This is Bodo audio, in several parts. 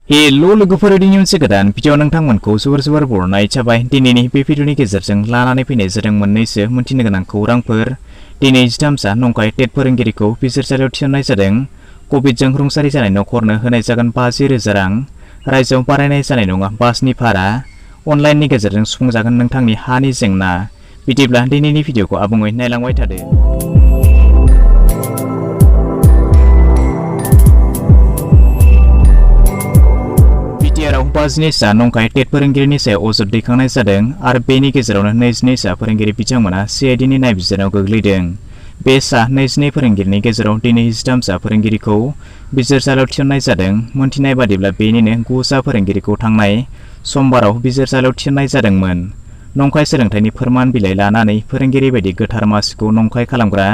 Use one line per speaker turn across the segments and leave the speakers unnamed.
हेलो लोगोफोर दिनै मोनसे गोदान भिडिअ नोंथांमोनखौ जोबोर बरायनाय जाबाय। दिनैनि बे भिडिअनि गेजेरजों लानानै फैनाय जादों मोननैसो मोनथिनो गोनां खौरांफोर। दिनै 13 नंखाय टेट फोरोंगिरिखौ बिजिरसालियाव थिसननाय जादों। कभिडजों रुंसारि जानाय नखरनो होनाय जागोन 50,000 रां। रायजोआव बारायनाय जानाय नङा बासनि भारा। अनलाइननि गेजेरजों सुफुंजागोन नोंथांनि हानि जेंना। बिदिब्ला दिनैनि भिडिअखौ आबुङै नायलांबाय थादो। बाजिनिसा नंखाय टेट फोरोंगिरिनि सायाव अजद दैखांनाय जादों आरो बेनि गेजेरावनो 22 फोरोंगिरि बिथांमोना सीआईडीनि नायबिजिरनायाव गोग्लैदों। बे 22 फोरोंगिरिनि गेजेराव दिनै 13 फोरोंगिरिखौ बिजिरसालियाव थिसननाय जादों। मोनथिनाय बादिब्ला बेनिनो 9 फोरोंगिरिखौ थांनाय समबाराव बिजिरसालियाव थिसननाय जादोंमोन। नंखाय सोलोंथाइनि फोरमान बिलाइ लानानै फोरोंगिरि बायदि गोथार मासिखौ नंखाय खालामग्रा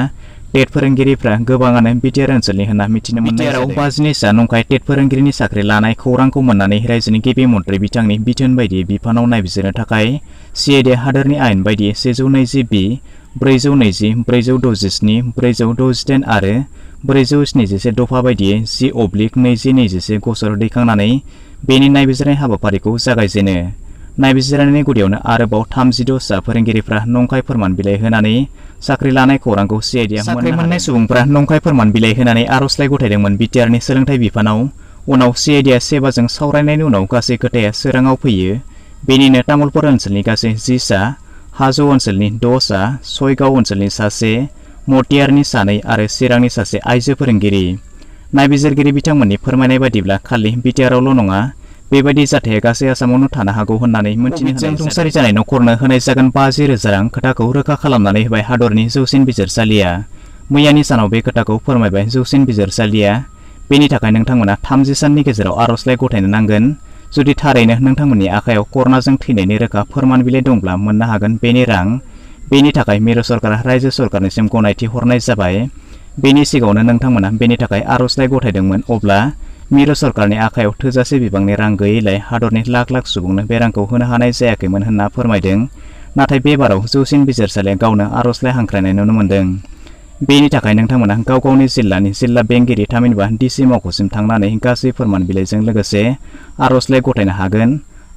टेट फोरोंगिरिफ्रा गोबाङानो बिटिआर ओनसोलनि होनना मिथिनो मोननाय जादों। बिटिआरआव 22 नंखाय टेट फोरोंगिरिनि साख्रि लानाय खौरांखौ मोननानै रायजोनि गिबि मन्थ्रि बिथांनि बिथोन बायदियै बिफानाव नायबिजिरनो थाखाय सीआईडी हादोरनि आयेन बायदियै 120B, 420, 467, 468 आरो 471 दफा बायदियै G/2021 गसर दैखांनानै बेनि नायबिजिरनाय हाबाफारिखौ जागायजेनो। नायबिजिरनायनि गुदियावनो आरोबाव 36 फोरोंगिरिफ्रा नंखाय फोरमान बिलाइ होनानै साख्रि लानाय खौरांखौ सीआईडीआ साख्रि मोननाय सुबुंफ्रा नंखाय फोरमान बिलाइ होनानै आर'जलाइ गथायदोंमोन बिटिआरनि सोलोंथाइ बिफानाव। उनाव सीआईडीआ सेबाजों सावरायनायनि उनाव गासै खोथाया सोराङाव फैयो। बेनिनो तामुलपुर ओनसोलनि गासै 10, हाजो ओनसोलनि 6, सयगाव ओनसोलनि 1, मटियारनि 2 आरो चिरांनि 1 आइजो फोरोंगिरि। नायबिजिरगिरि बिथांमोननि फोरमायनाय बादिब्ला खालि बिटिआरआवल' नङा, बेबायदि जाथाया गासै आसामावनो थानो हागौ होननानै मोनथिनो मोननाय रुंसारि जानाय नखरनो होनाय जागोन 50,000 रां खोथाखौ रोखा खालामनानै होबाय हादरनि जौसिन बिजिरसालिया। मैयानि सानाव बे खोथाखौ फोरमायबाय जौसिन बिजिरसालिया। बेनि थाखाय नोंथांमोना 30 साननि गेजेराव आर'जलाइ गथायनो नांगोन। जुदि थारैनो नोंथांमोननि आखायाव कर'नाजों थैनायनि रोखा फोरमान बिलाइ दंब्ला मोननो हागोन बेनि रां। बेनि थाखाय मिरु सरकारा रायजो सरकारनिसिम गनायथि हरनाय जाबाय। बेनि सिगाङावनो नोंथांमोना बेनि थाखाय आर'जलाइ गथायदोंमोन, अब्ला मिरु सरकारनि आखायाव थोजासे बिबांनि रां गैयैलाय हादरनि लाख सुबुंनो बे रांखौ होनो हानाय जायाखैमोन होनना फोरमायदों। नाथाय बे बाराव जौसिन बिजिरसालिया गावनो आर'जलाइ हांख्रायनाय नुनो मोन्दों। बेनि थाखाय नोंथांमोना गाव गावनि जिल्लानि जिल्ला बेंगिरि थामहिनबा डिसि मावख'सिम थांनानै गासै फोरमान बिलाइजों लोगोसे आर'जलाइ गथायनो हागोन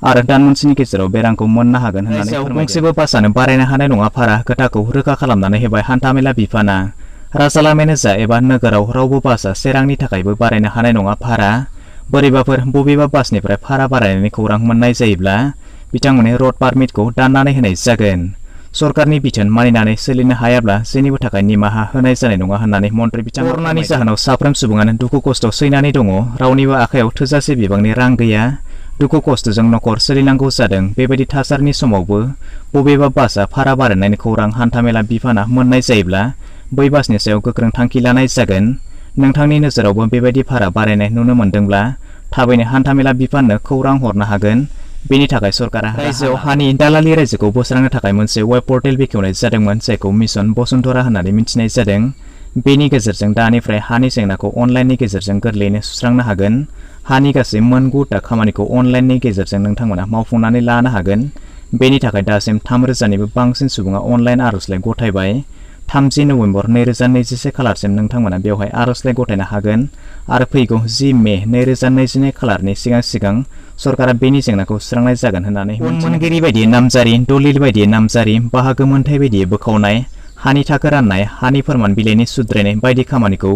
आरो दान मोनसेनि गेजेराव बे रांखौ मोननो हागोन होननानै गंसेबो बासआनो बारायनो हानाय नङा भारा खोथाखौ रोखा खालामनानै होबाय हान्थामेला बिफाना। राजालामायानो जा एबा नोगोराव रावबो बासआ सेरांनि थाखायबो बारायनो हानाय नङा भारा। बोरैबाफोर बबेबा बासनिफ्राय भारा बारायनायनि खौरां मोननाय जायोब्ला बिथांमोननि रड पारमिटखौ दाननानै होनाय जागोन। सरकारनि बिथोन मानिनानै सोलिनो हायाब्ला जेनिबो थाखाय निमाहा होनाय जानाय नङा होननानै मन्थ्रि बिथाङा कर'नानि जाहोनाव साफ्रोम सुबुङानो दुखु खस्थ सैनानै दङ। रावनिबो आखायाव थोजासे बिबांनि रां गैया। दुखु खस्थजों नखर सोलिनांगौ जादों। बेबायदि थासारिनि समावबो बबेबा बासआ भारा बारायनायनि खौरां हान्थामेला बिफाना मोननाय जायोब्ला बै बासनि सायाव गोख्रों थांखि लानाय जागोन। नोंथांनि नोजोरावबो बेबायदि भारा बारायनाय नुनो मोन्दोंब्ला थाबैनो हान्थामेला बिफाननो खौरां हरनो हागोन। बेनि थाखाय सरकारा रायजोआव हानि दालालि रायजोखौ बोस्रांनो थाखाय मोनसे वेब पर्टेल बेखेवनाय जादोंमोन, जायखौ मिशन बसुन्धरा होननानै मिथिनाय जादों। बेनि गेजेरजों दानिफ्राय हानि जेंनाखौ अनलाइननि गेजेरजों गोरलैयैनो सुस्रांनो हागोन। हानि गासै मोन 9 खामानिखौ अनलाइननि गेजेरजों नोंथांमोना मावफुंनानै लानो हागोन। बेनि थाखाय दासिम 3,000निबो बांसिन सुबुङा अनलाइन आर'जलाइ गथायबाय। 30 नबेम्बर 2021 खालारसिम नोंथांमोना बेवहाय आर'जलाइ गथायनो हागोन आरो फैगौ 10 मे 2022 खालारनि सिगां सरकारा बेनि जेंनाखौ सुस्रांनाय जागोन होननानै उनमोनगिरि बायदि नामजारि, दलिल बायदि नामजारि, बाहागो मोनथाय बायदि बोखावनाय, हानि थाखो राननाय, हानि फोरमान बिलाइनि सुद्रायनाय बायदि खामानिखौ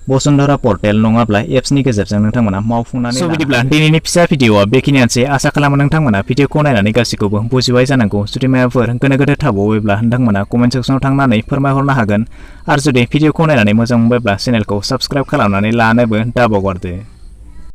बसुन्धरा पर्टेल नङाब्ला एप्सनि गेजेरजों नोंथांमोना मावफुंनानै बिदिब्ला दिनैनि फिसा भिडिअआ बेखिनियानोसै। आसा खालामो नोंथांमोना भिडिअखौ नायनानै गासैखौबो बुजिबाय जानांगौ। जुदि माबाफोर गोनो गोथो थाबावोब्ला नोंथांमोना कमेन्ट सेक्सनाव थांनानै फोरमायहरनो हागोन आरो जुदि भिडिअखौ नायनानै मोजां मोनबायब्ला चेनेलखौ साबस्क्राइब खालामनानै लानोबो दाबावगारदो।